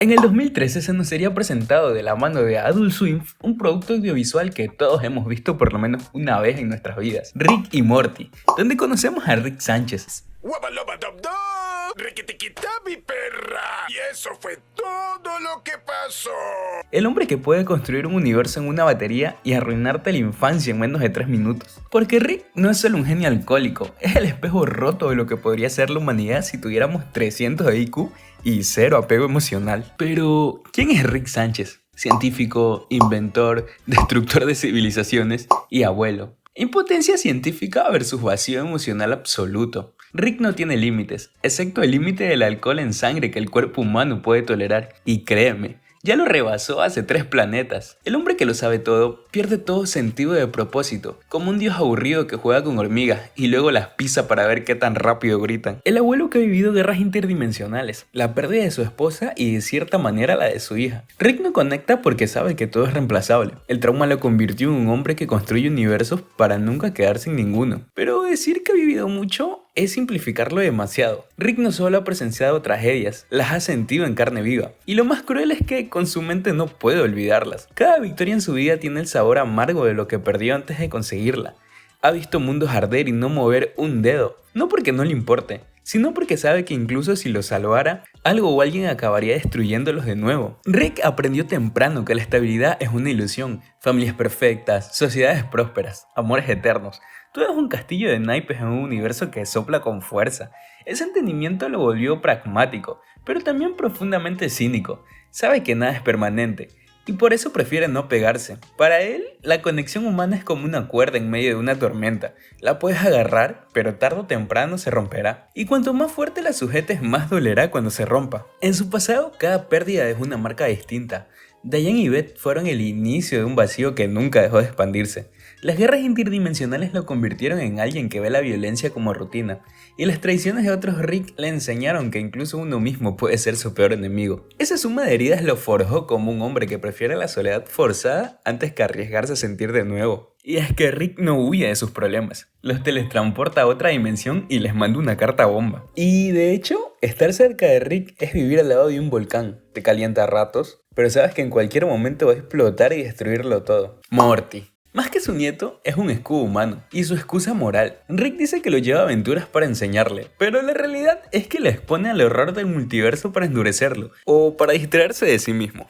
En el 2013 se nos sería presentado de la mano de Adult Swim un producto audiovisual que todos hemos visto por lo menos una vez en nuestras vidas, Rick y Morty, donde conocemos a Rick Sánchez. ¡Guabalobadobdo! ¡Riquitiquita, mi perra! Y eso fue todo lo que pasó. El hombre que puede construir un universo en una batería y arruinarte la infancia en menos de 3 minutos. Porque Rick no es solo un genio alcohólico, es el espejo roto de lo que podría ser la humanidad si tuviéramos 300 de IQ y 0 apego emocional. Pero, ¿quién es Rick Sánchez? Científico, inventor, destructor de civilizaciones y abuelo. Impotencia científica versus vacío emocional absoluto. Rick no tiene límites, excepto el límite del alcohol en sangre que el cuerpo humano puede tolerar. Y créeme, ya lo rebasó hace 3 planetas. El hombre que lo sabe todo pierde todo sentido de propósito, como un dios aburrido que juega con hormigas y luego las pisa para ver qué tan rápido gritan. El abuelo que ha vivido guerras interdimensionales, la pérdida de su esposa y de cierta manera la de su hija. Rick no conecta porque sabe que todo es reemplazable. El trauma lo convirtió en un hombre que construye universos para nunca quedarse en ninguno. Pero decir que ha vivido mucho es simplificarlo demasiado. Rick no solo ha presenciado tragedias, las ha sentido en carne viva. Y lo más cruel es que con su mente no puede olvidarlas. Cada victoria en su vida tiene el sabor amargo de lo que perdió antes de conseguirla. Ha visto mundos arder y no mover un dedo. No porque no le importe, sino porque sabe que incluso si los salvara, algo o alguien acabaría destruyéndolos de nuevo. Rick aprendió temprano que la estabilidad es una ilusión. Familias perfectas, sociedades prósperas, amores eternos. Todo es un castillo de naipes en un universo que sopla con fuerza. Ese entendimiento lo volvió pragmático, pero también profundamente cínico. Sabe que nada es permanente, y por eso prefiere no pegarse. Para él, la conexión humana es como una cuerda en medio de una tormenta. La puedes agarrar, pero tarde o temprano se romperá. Y cuanto más fuerte la sujetes, más dolerá cuando se rompa. En su pasado, cada pérdida es una marca distinta. Diane y Beth fueron el inicio de un vacío que nunca dejó de expandirse. Las guerras interdimensionales lo convirtieron en alguien que ve la violencia como rutina, y las traiciones de otros Rick le enseñaron que incluso uno mismo puede ser su peor enemigo. Esa suma de heridas lo forjó como un hombre que prefiere la soledad forzada antes que arriesgarse a sentir de nuevo. Y es que Rick no huye de sus problemas, los teletransporta a otra dimensión y les manda una carta bomba. Y de hecho, estar cerca de Rick es vivir al lado de un volcán. Te calienta a ratos, pero sabes que en cualquier momento va a explotar y destruirlo todo. Morty. Más que su nieto, es un escudo humano y su excusa moral. Rick dice que lo lleva a aventuras para enseñarle, pero la realidad es que le expone al horror del multiverso para endurecerlo, o para distraerse de sí mismo.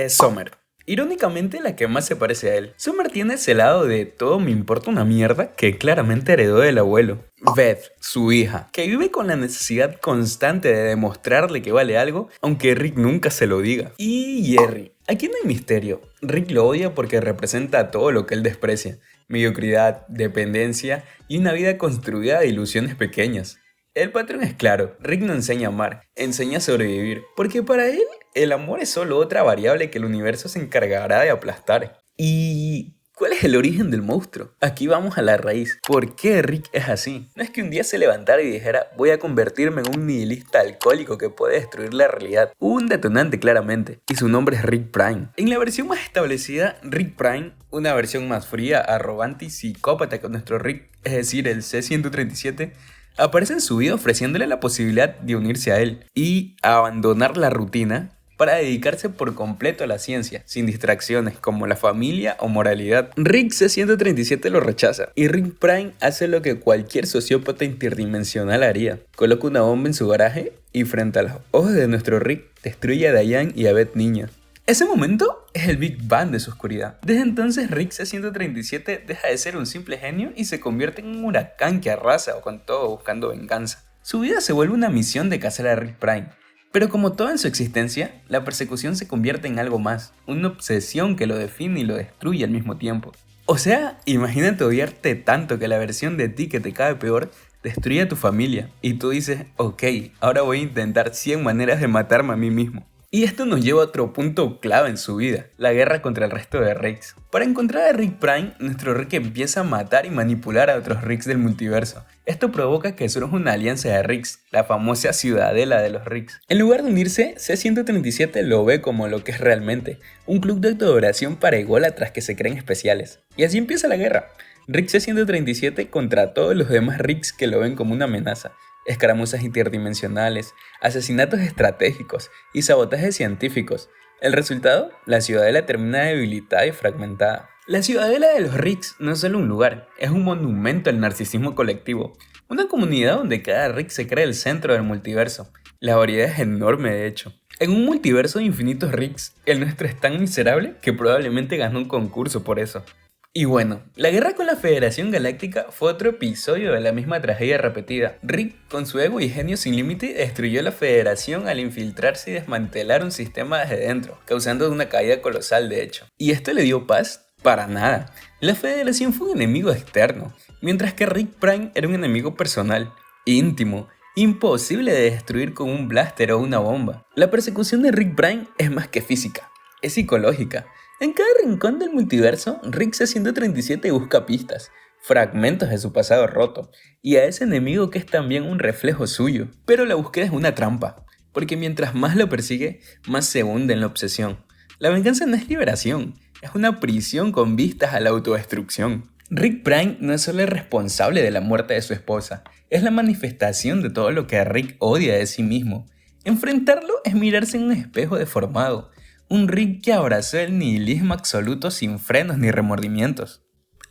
Summer. Irónicamente, la que más se parece a él. Summer tiene ese lado de todo me importa una mierda que claramente heredó del abuelo. Beth, su hija, que vive con la necesidad constante de demostrarle que vale algo, aunque Rick nunca se lo diga. Y Jerry. Aquí no hay misterio. Rick lo odia porque representa todo lo que él desprecia. Mediocridad, dependencia y una vida construida de ilusiones pequeñas. El patrón es claro, Rick no enseña a amar, enseña a sobrevivir, porque para él, el amor es solo otra variable que el universo se encargará de aplastar. ¿Y cuál es el origen del monstruo? Aquí vamos a la raíz. ¿Por qué Rick es así? No es que un día se levantara y dijera, voy a convertirme en un nihilista alcohólico que puede destruir la realidad. Hubo un detonante claramente, y su nombre es Rick Prime. En la versión más establecida, Rick Prime, una versión más fría, arrogante y psicópata que nuestro Rick, es decir, el C-137, aparece en su vida ofreciéndole la posibilidad de unirse a él y abandonar la rutina para dedicarse por completo a la ciencia, sin distracciones como la familia o moralidad. Rick C-137 lo rechaza, y Rick Prime hace lo que cualquier sociópata interdimensional haría. Coloca una bomba en su garaje y frente a los ojos de nuestro Rick, destruye a Diane y a Beth niña. Ese momento es el Big Bang de su oscuridad. Desde entonces Rick C-137 deja de ser un simple genio y se convierte en un huracán que arrasa con todo buscando venganza. Su vida se vuelve una misión de cazar a Rick Prime. Pero como todo en su existencia, la persecución se convierte en algo más, una obsesión que lo define y lo destruye al mismo tiempo. O sea, imagínate odiarte tanto que la versión de ti que te cae peor destruye a tu familia y tú dices, ok, ahora voy a intentar 100 maneras de matarme a mí mismo. Y esto nos lleva a otro punto clave en su vida, la guerra contra el resto de Ricks. Para encontrar a Rick Prime, nuestro Rick empieza a matar y manipular a otros Ricks del multiverso. Esto provoca que surja una alianza de Ricks, la famosa ciudadela de los Ricks. En lugar de unirse, C-137 lo ve como lo que es realmente, un club de autoadoración para ególatras que se creen especiales. Y así empieza la guerra. Rick C-137 contra todos los demás Ricks que lo ven como una amenaza. escaramuzas interdimensionales, asesinatos estratégicos y sabotajes científicos. El resultado, la ciudadela termina debilitada y fragmentada. La ciudadela de los Ricks no es solo un lugar, es un monumento al narcisismo colectivo. Una comunidad donde cada Rick se cree el centro del multiverso. La variedad es enorme, de hecho. En un multiverso de infinitos Ricks, el nuestro es tan miserable que probablemente ganó un concurso por eso. Y bueno, la guerra con la Federación Galáctica fue otro episodio de la misma tragedia repetida. Rick, con su ego y genio sin límite, destruyó la Federación al infiltrarse y desmantelar un sistema desde dentro, causando una caída colosal de hecho. ¿Y esto le dio paz? Para nada. La Federación fue un enemigo externo, mientras que Rick Prime era un enemigo personal, íntimo, imposible de destruir con un blaster o una bomba. La persecución de Rick Prime es más que física, es psicológica. En cada rincón del multiverso, Rick C-137 busca pistas, fragmentos de su pasado roto, y a ese enemigo que es también un reflejo suyo. Pero la búsqueda es una trampa, porque mientras más lo persigue, más se hunde en la obsesión. La venganza no es liberación, es una prisión con vistas a la autodestrucción. Rick Prime no es solo el responsable de la muerte de su esposa, es la manifestación de todo lo que Rick odia de sí mismo. Enfrentarlo es mirarse en un espejo deformado, un Rick que abrazó el nihilismo absoluto sin frenos ni remordimientos.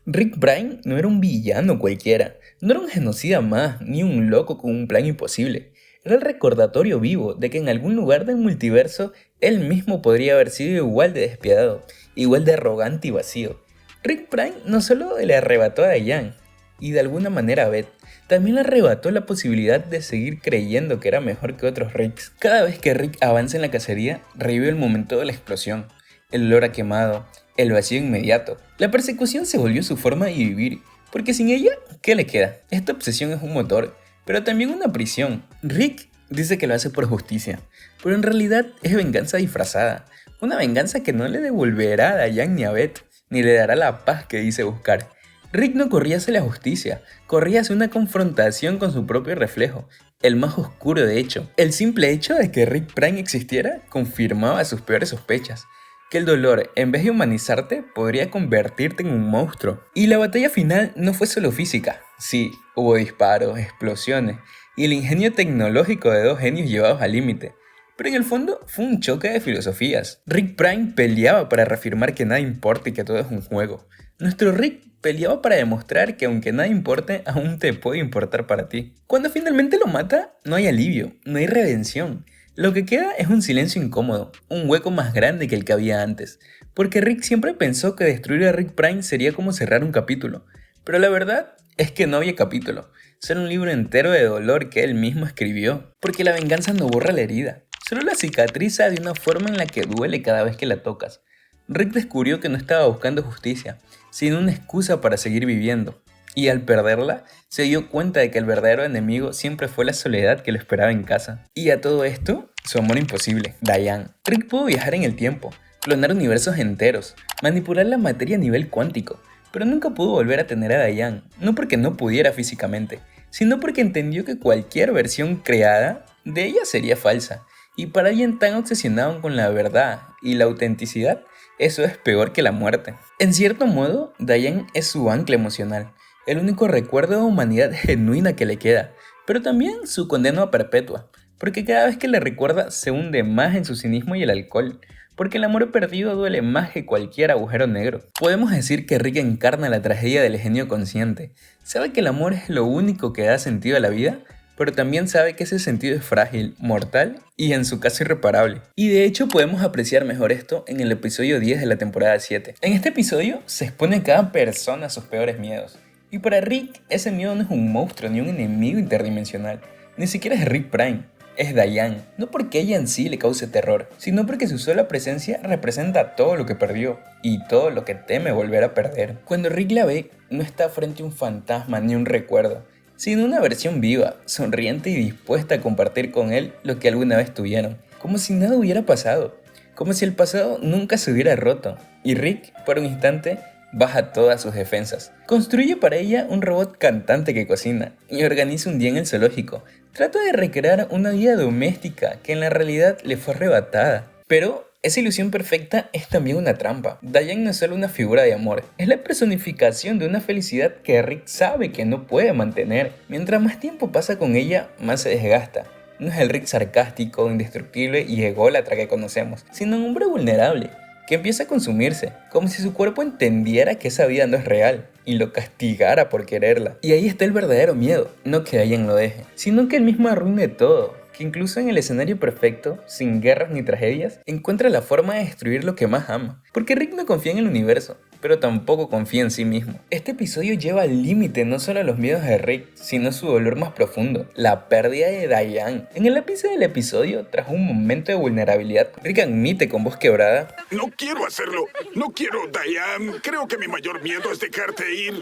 Rick Prime no era un villano cualquiera, no era un genocida más, ni un loco con un plan imposible. Era el recordatorio vivo de que en algún lugar del multiverso él mismo podría haber sido igual de despiadado, igual de arrogante y vacío. Rick Prime no solo le arrebató a Diane, y de alguna manera a Beth, también le arrebató la posibilidad de seguir creyendo que era mejor que otros Ricks. Cada vez que Rick avanza en la cacería, revive el momento de la explosión, el olor a quemado, el vacío inmediato. La persecución se volvió su forma de vivir, porque sin ella, ¿qué le queda? Esta obsesión es un motor, pero también una prisión. Rick dice que lo hace por justicia, pero en realidad es venganza disfrazada. Una venganza que no le devolverá a Diane ni a Beth, ni le dará la paz que dice buscar. Rick no corría hacia la justicia, corría hacia una confrontación con su propio reflejo, el más oscuro de hecho. El simple hecho de que Rick Prime existiera confirmaba sus peores sospechas, que el dolor, en vez de humanizarte, podría convertirte en un monstruo. Y la batalla final no fue solo física, sí, hubo disparos, explosiones, y el ingenio tecnológico de dos genios llevados al límite. Pero en el fondo fue un choque de filosofías. Rick Prime peleaba para reafirmar que nada importa y que todo es un juego. Nuestro Rick peleaba para demostrar que aunque nada importe, aún te puede importar para ti. Cuando finalmente lo mata, no hay alivio, no hay redención. Lo que queda es un silencio incómodo, un hueco más grande que el que había antes. Porque Rick siempre pensó que destruir a Rick Prime sería como cerrar un capítulo. Pero la verdad es que no había capítulo, solo un libro entero de dolor que él mismo escribió. Porque la venganza no borra la herida, solo la cicatriza de una forma en la que duele cada vez que la tocas. Rick descubrió que no estaba buscando justicia, sino una excusa para seguir viviendo. Y al perderla, se dio cuenta de que el verdadero enemigo siempre fue la soledad que lo esperaba en casa. Y a todo esto, su amor imposible, Diane. Rick pudo viajar en el tiempo, clonar universos enteros, manipular la materia a nivel cuántico, pero nunca pudo volver a tener a Diane, no porque no pudiera físicamente, sino porque entendió que cualquier versión creada de ella sería falsa. Y para alguien tan obsesionado con la verdad y la autenticidad, eso es peor que la muerte. En cierto modo, Diane es su ancla emocional, el único recuerdo de humanidad genuina que le queda, pero también su condena a perpetua, porque cada vez que le recuerda se hunde más en su cinismo y el alcohol, porque el amor perdido duele más que cualquier agujero negro. Podemos decir que Rick encarna la tragedia del genio consciente, sabe que el amor es lo único que da sentido a la vida, pero también sabe que ese sentido es frágil, mortal y en su caso irreparable. Y de hecho podemos apreciar mejor esto en el episodio 10 de la temporada 7. En este episodio se expone a cada persona a sus peores miedos. Y para Rick, ese miedo no es un monstruo ni un enemigo interdimensional. Ni siquiera es Rick Prime, es Diane. No porque ella en sí le cause terror, sino porque su sola presencia representa todo lo que perdió y todo lo que teme volver a perder. Cuando Rick la ve, no está frente a un fantasma ni un recuerdo, sino una versión viva, sonriente y dispuesta a compartir con él lo que alguna vez tuvieron, como si nada hubiera pasado, como si el pasado nunca se hubiera roto, y Rick, por un instante, baja todas sus defensas. Construye para ella un robot cantante que cocina, y organiza un día en el zoológico. Trata de recrear una vida doméstica que en la realidad le fue arrebatada, pero Esa ilusión perfecta es también una trampa. Diane no es solo una figura de amor, es la personificación de una felicidad que Rick sabe que no puede mantener. Mientras más tiempo pasa con ella, más se desgasta. No es el Rick sarcástico, indestructible y ególatra que conocemos, sino un hombre vulnerable, que empieza a consumirse, como si su cuerpo entendiera que esa vida no es real y lo castigara por quererla. Y ahí está el verdadero miedo, no que Diane lo deje, sino que él mismo arruine todo, que incluso en el escenario perfecto, sin guerras ni tragedias, encuentra la forma de destruir lo que más ama. Porque Rick no confía en el universo, pero tampoco confía en sí mismo. Este episodio lleva al límite no solo los miedos de Rick, sino su dolor más profundo, la pérdida de Diane. En el ápice del episodio, tras un momento de vulnerabilidad, Rick admite con voz quebrada: No quiero hacerlo. No quiero, Diane. Creo que mi mayor miedo es dejarte ir.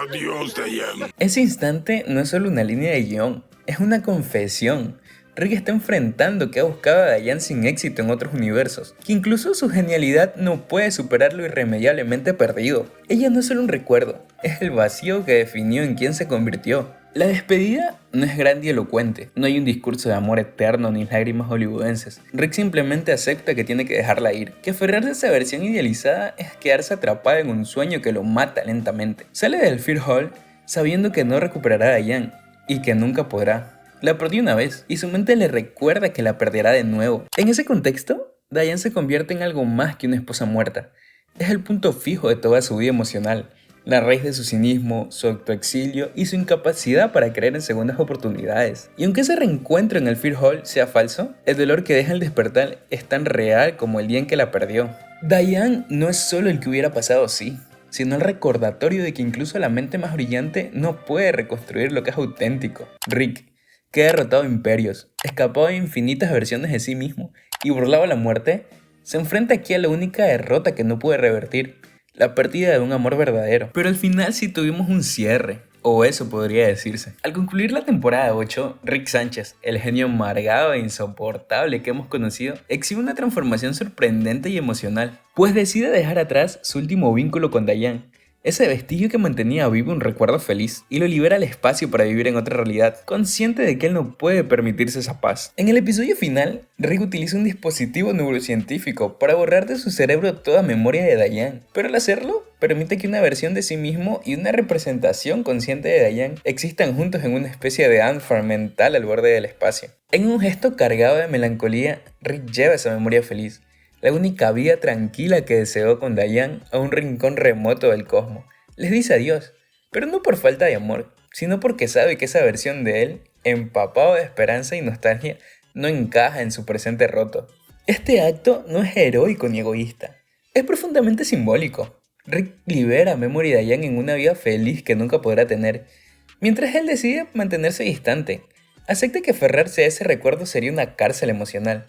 Adiós, Diane. Ese instante no es solo una línea de guión, es una confesión. Rick está enfrentando que ha buscado a Diane sin éxito en otros universos, que incluso su genialidad no puede superar lo irremediablemente perdido. Ella no es solo un recuerdo, es el vacío que definió en quién se convirtió. La despedida no es grandilocuente, no hay un discurso de amor eterno ni lágrimas hollywoodenses. Rick simplemente acepta que tiene que dejarla ir, que aferrarse a esa versión idealizada es quedarse atrapado en un sueño que lo mata lentamente. Sale del Fear Hall sabiendo que no recuperará a Diane y que nunca podrá. La perdió una vez y su mente le recuerda que la perderá de nuevo. En ese contexto, Diane se convierte en algo más que una esposa muerta. Es el punto fijo de toda su vida emocional, la raíz de su cinismo, su autoexilio y su incapacidad para creer en segundas oportunidades. Y aunque ese reencuentro en el Fear Hall sea falso, el dolor que deja al despertar es tan real como el día en que la perdió. Diane no es solo el que hubiera pasado, sí, sino el recordatorio de que incluso la mente más brillante no puede reconstruir lo que es auténtico. Rick, que ha derrotado imperios, escapado de infinitas versiones de sí mismo y burlado la muerte, se enfrenta aquí a la única derrota que no puede revertir, la pérdida de un amor verdadero. Pero al final sí tuvimos un cierre, o eso podría decirse. Al concluir la temporada 8, Rick Sánchez, el genio amargado e insoportable que hemos conocido, exhibe una transformación sorprendente y emocional, pues decide dejar atrás su último vínculo con Diane, ese vestigio que mantenía vivo un recuerdo feliz, y lo libera al espacio para vivir en otra realidad, consciente de que él no puede permitirse esa paz. En el episodio final, Rick utiliza un dispositivo neurocientífico para borrar de su cerebro toda memoria de Diane, pero al hacerlo, permite que una versión de sí mismo y una representación consciente de Diane existan juntos en una especie de Ant-Farm mental al borde del espacio. En un gesto cargado de melancolía, Rick lleva esa memoria feliz, la única vida tranquila que deseó con Diane, a un rincón remoto del cosmos. Les dice adiós, pero no por falta de amor, sino porque sabe que esa versión de él, empapado de esperanza y nostalgia, no encaja en su presente roto. Este acto no es heroico ni egoísta, es profundamente simbólico. Rick libera a Memory Diane en una vida feliz que nunca podrá tener, mientras él decide mantenerse distante. Acepta que aferrarse a ese recuerdo sería una cárcel emocional.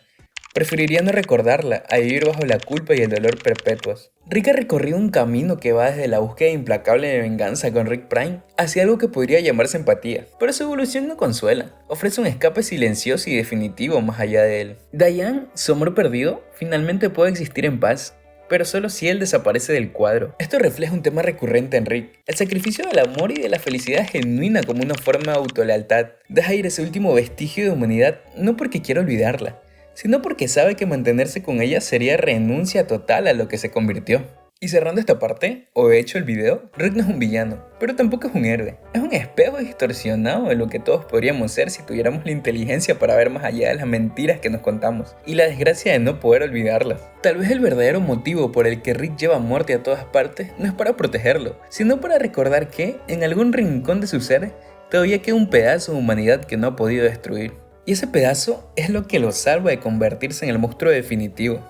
Preferiría no recordarla, a vivir bajo la culpa y el dolor perpetuos. Rick ha recorrido un camino que va desde la búsqueda implacable de venganza con Rick Prime hacia algo que podría llamarse empatía, pero su evolución no consuela, ofrece un escape silencioso y definitivo más allá de él. Diane, su amor perdido, finalmente puede existir en paz, pero solo si él desaparece del cuadro. Esto refleja un tema recurrente en Rick, el sacrificio del amor y de la felicidad genuina como una forma de autolealtad. Deja ir ese último vestigio de humanidad no porque quiera olvidarla, sino porque sabe que mantenerse con ella sería renuncia total a lo que se convirtió. Y cerrando esta parte, o de hecho el video, Rick no es un villano, pero tampoco es un héroe. Es un espejo distorsionado de lo que todos podríamos ser si tuviéramos la inteligencia para ver más allá de las mentiras que nos contamos, y la desgracia de no poder olvidarlas. Tal vez el verdadero motivo por el que Rick lleva muerte a todas partes no es para protegerlo, sino para recordar que, en algún rincón de su ser, todavía queda un pedazo de humanidad que no ha podido destruir. Y ese pedazo es lo que lo salva de convertirse en el monstruo definitivo.